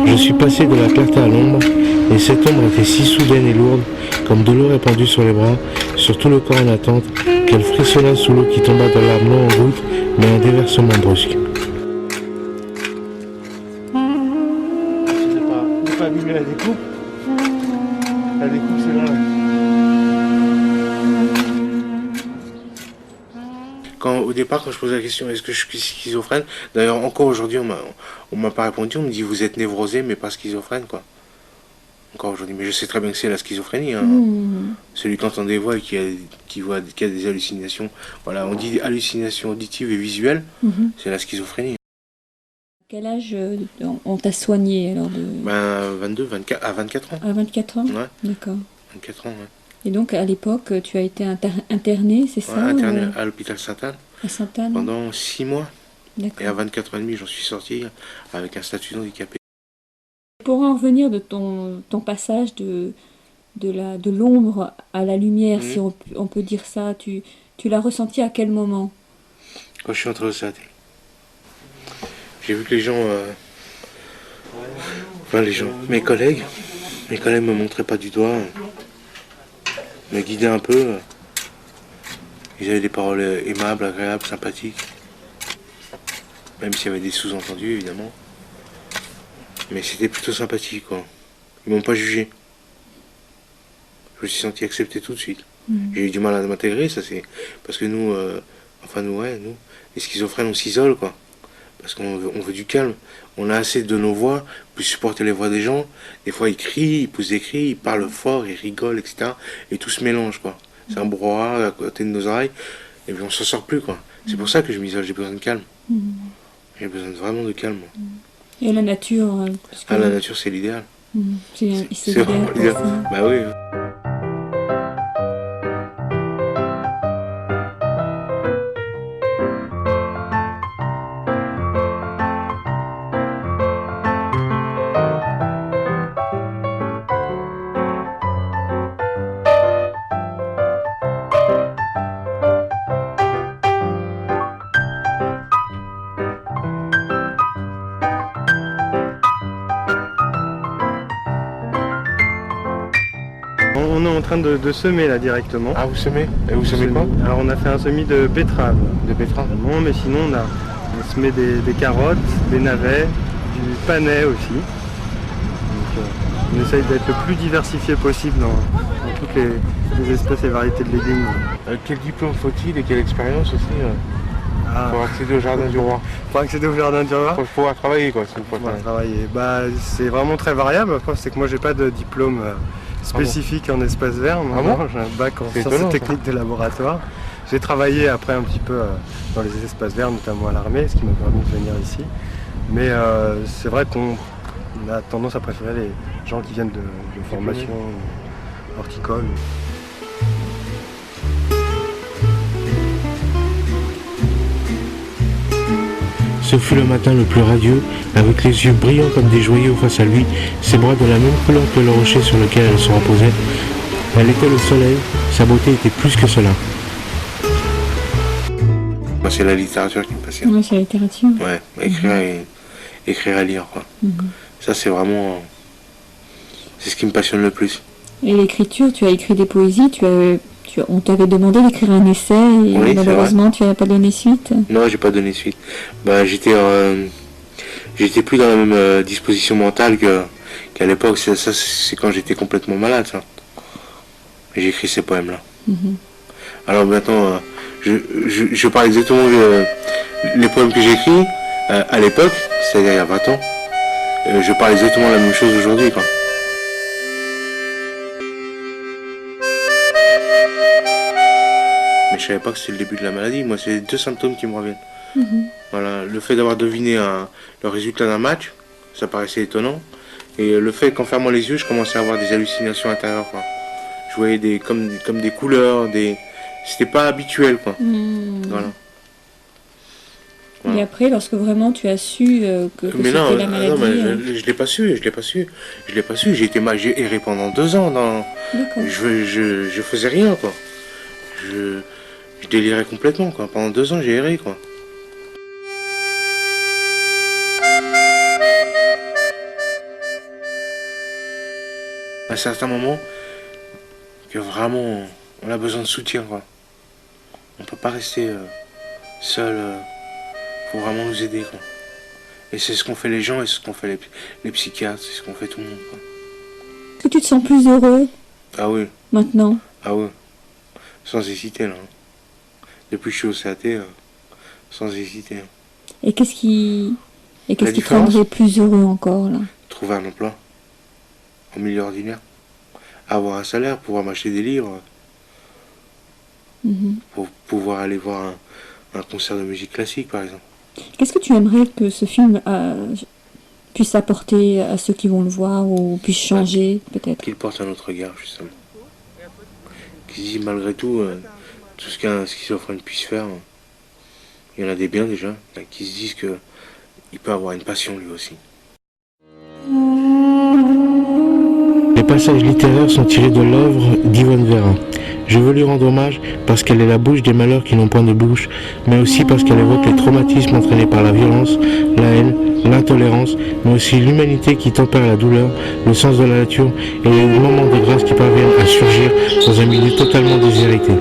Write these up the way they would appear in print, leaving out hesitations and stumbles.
Je suis passé de la clarté à l'ombre, et cette ombre était si soudaine et lourde, comme de l'eau répandue sur les bras, sur tout le corps en attente, qu'elle frissonna sous l'eau qui tomba de l'arbre non en gouttes, mais en déversement brusque. Je n'ai pas abîmé la découpe. La découpe, c'est là. Au départ, quand je posais la question, est-ce que je suis schizophrène? D'ailleurs, encore aujourd'hui, on m'a pas répondu. On me dit, vous êtes névrosé, mais pas schizophrène, quoi. Encore aujourd'hui. Mais je sais très bien que c'est la schizophrénie. Hein. Celui qui entend des voix et qui a des hallucinations. Voilà, on dit hallucinations auditives et visuelles. C'est la schizophrénie. Quel âge on t'a soigné alors de... 22, 24, à 24 ans. À 24 ans? Ouais. D'accord. 24 ans, ouais. Et donc, à l'époque, tu as été interné, c'est ça? Interné à l'hôpital Sainte-Anne. À Sainte-Anne? Pendant 6 mois. D'accord. Et à 24 ans et demi, j'en suis sorti avec un statut d'handicapé. Pour en revenir de ton passage de l'ombre à la lumière, si on peut dire ça, tu l'as ressenti à quel moment? Quand je suis entré au SAD. J'ai vu que les gens... mes collègues me montraient pas du doigt, me guidaient un peu. Ils avaient des paroles aimables, agréables, sympathiques. Même s'il y avait des sous-entendus, évidemment. Mais c'était plutôt sympathique, quoi. Ils m'ont pas jugé. Je me suis senti accepté tout de suite. J'ai eu du mal à m'intégrer, ça c'est... Parce que nous, nous, les schizophrènes, on s'isole, quoi. Parce qu'on veut du calme. On a assez de nos voix pour supporter les voix des gens. Des fois, ils crient, ils poussent des cris, ils parlent fort, ils rigolent, etc. Et tout se mélange, quoi. C'est un brouhaha à côté de nos oreilles. Et puis on s'en sort plus, quoi. C'est pour ça que je m'isole, j'ai besoin de calme. J'ai besoin vraiment de calme. Et la nature la nature, c'est l'idéal. C'est vraiment l'idéal. Bah oui. On est en train de semer là directement. Ah, vous semez? Et vous semez quoi? Alors on a fait un semis de betterave. De betterave? Non, mais sinon on a semé des carottes, des navets, du panais aussi. Donc on essaye d'être le plus diversifié possible dans toutes les espèces et variétés de légumes. Quel diplôme faut-il et quelle expérience aussi pour accéder au jardin du roi? Pour accéder au jardin du roi? Pour pouvoir travailler, quoi. Travailler. Bah, c'est vraiment très variable. Après, c'est que moi j'ai pas de diplôme spécifique en espace vert. J'ai un bac en sciences et techniques de laboratoire. J'ai travaillé après un petit peu dans les espaces verts, notamment à l'armée, ce qui m'a permis de venir ici. Mais c'est vrai qu'on a tendance à préférer les gens qui viennent de formation horticole. Ce fut le matin le plus radieux, avec les yeux brillants comme des joyaux face à lui, ses bras de la même couleur que le rocher sur lequel elle se reposait. Elle était le soleil, sa beauté était plus que cela. Moi, c'est la littérature qui me passionne. Oui, c'est la littérature. Ouais, écrire et lire, quoi. Ça, c'est vraiment... C'est ce qui me passionne le plus. Et l'écriture, tu as écrit des poésies, on t'avait demandé d'écrire un essai et oui, malheureusement tu n'as pas donné suite. Non, j'ai pas donné suite. J'étais plus dans la même disposition mentale qu'à l'époque. C'est quand j'étais complètement malade, ça. Et j'ai écrit ces poèmes-là. Alors maintenant, je parle exactement les poèmes que j'ai écrits à l'époque, c'est-à-dire il y a 20 ans. Je parle exactement la même chose aujourd'hui, quoi. Mais je savais pas que c'était le début de la maladie. Moi, c'est les 2 symptômes qui me reviennent. Voilà, le fait d'avoir deviné le résultat d'un match, ça paraissait étonnant. Et le fait qu'en fermant les yeux, je commençais à avoir des hallucinations intérieures, quoi. Je voyais comme des couleurs, c'était pas habituel, quoi. Voilà. Et après, lorsque vraiment tu as su que c'était la maladie... Non, mais je l'ai pas su. J'ai erré pendant 2 ans D'accord. Je faisais rien, quoi. Je délirais complètement, quoi. Pendant 2 ans, j'ai erré, quoi. À certains moments, que vraiment, on a besoin de soutien, quoi. On peut pas rester seul. Faut vraiment nous aider, quoi. Et c'est ce qu'ont fait les gens et ce qu'ont fait les psychiatres, c'est ce qu'ont fait tout le monde, quoi. Est-ce que tu te sens plus heureux Ah oui, maintenant? ah oui. Sans hésiter, là. Depuis que je suis au CAT, sans hésiter. Et qu'est-ce qui te différence, rendrait plus heureux encore là? trouver un emploi en milieu ordinaire. Avoir un salaire, pouvoir m'acheter des livres, pour pouvoir aller voir un concert de musique classique, par exemple. Qu'est-ce que tu aimerais que ce film puisse apporter à ceux qui vont le voir ou puisse changer peut-être? Qu'il porte un autre regard, justement. Qu'il dit malgré tout, tout ce qu'un schizophrène puisse faire, il y en a des biens déjà, qui se disent qu'il peut avoir une passion lui aussi. Les passages littéraires sont tirés de l'œuvre d'Yvonne Vérin. Je veux lui rendre hommage parce qu'elle est la bouche des malheurs qui n'ont point de bouche, mais aussi parce qu'elle évoque les traumatismes entraînés par la violence, la haine, l'intolérance, mais aussi l'humanité qui tempère la douleur, le sens de la nature et les moments de grâce qui parviennent à surgir dans un milieu totalement déshérité.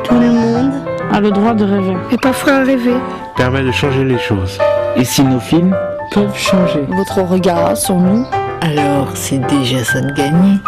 Tout le monde a le droit de rêver. et parfois rêver. Permet de changer les choses. Et si nos films peuvent changer votre regard sur nous, alors c'est déjà ça de gagné.